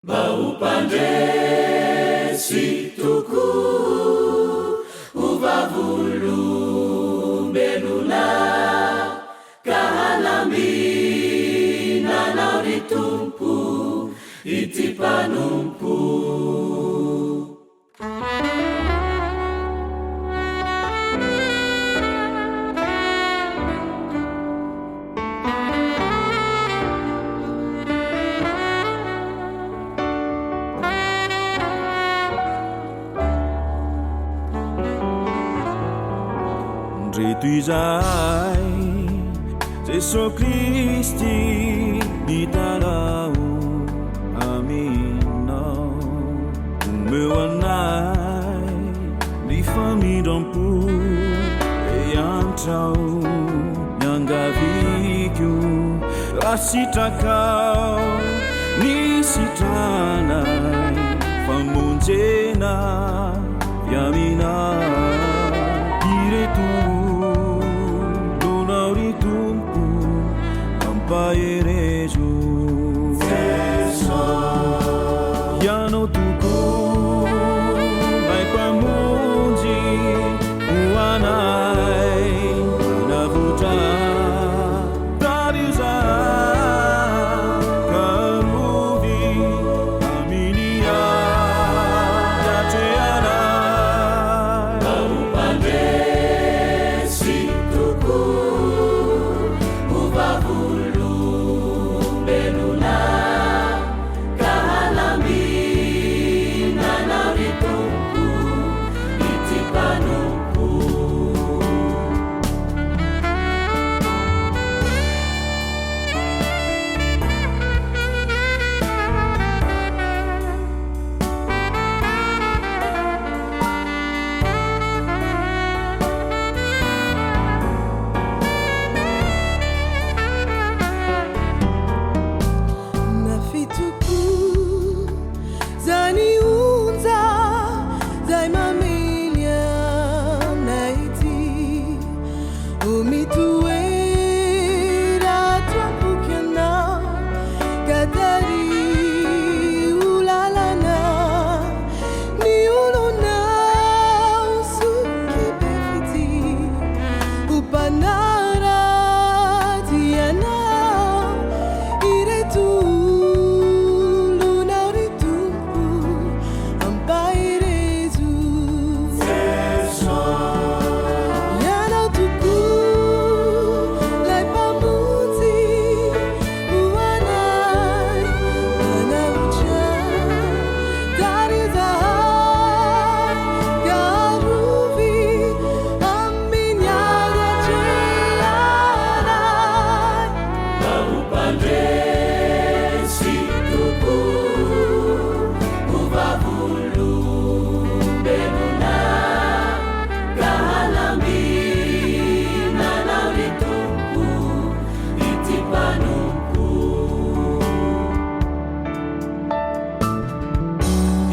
Baupandresi tuku uvavulumbelula kahalamina nauritumpu itipanumpu. Reto izay Jesosy Kristy nitarao aminao, omeo anay ny famindram-po eantrao niangaviko rasitrakao ny sitranay famonjena viamina ireto Paerejo Yano tuku Mai pamunji Uanai Navuta Tariza Karuvi Aminia Yateana Baupandresi tuku Uvavulumbelula kahalamina nauritumpu itipanumpu.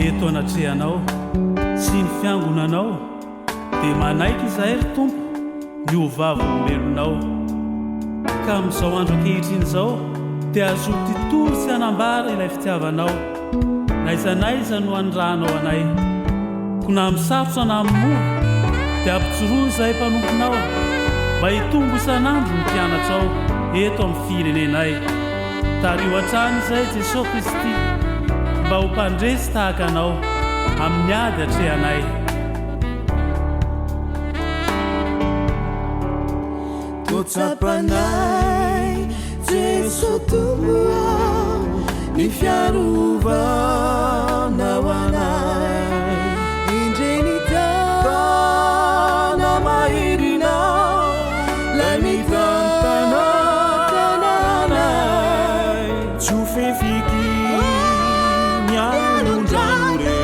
Eto anatrehanao sy ny fiangonanao dia manaiky izahay ry tompo ny hovavolombelonao, ka amin'izao andro ankehitriny izao dia azo titolo sy hanambara ilay fitiavanao na izanaiza no andrahanao anay, ko na misarotra na mimoa dia ampitsoroa izahay mpanomponao mba hitombo isan'andro ny mpianatrao eto amin'ny firenenay. Tario hatrany izay Jesosy Kristy mba ho mpandresy tahaka anao amin'ny ady hatrehanay. Totsapanay Jesosy tomboa ny fiarovanao anay, indreny tana mahirinao lay mitantanao tananay, tsy ho fefiky mianondrano re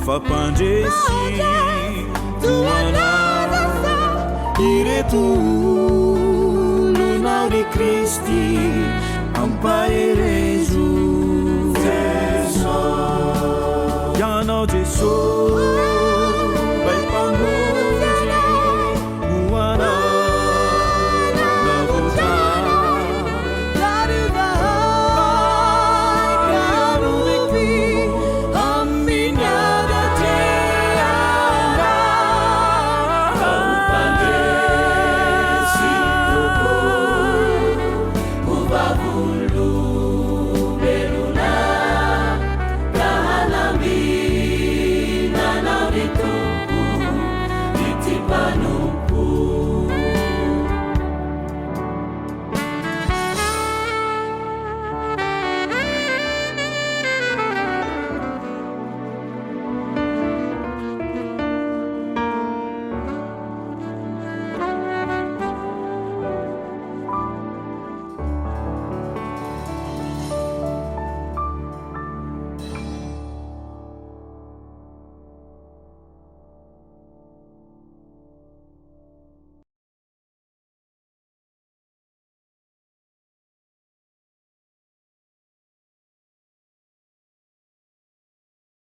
fa mpandresy toanao ireto olonao ry Kristy ampaherezo.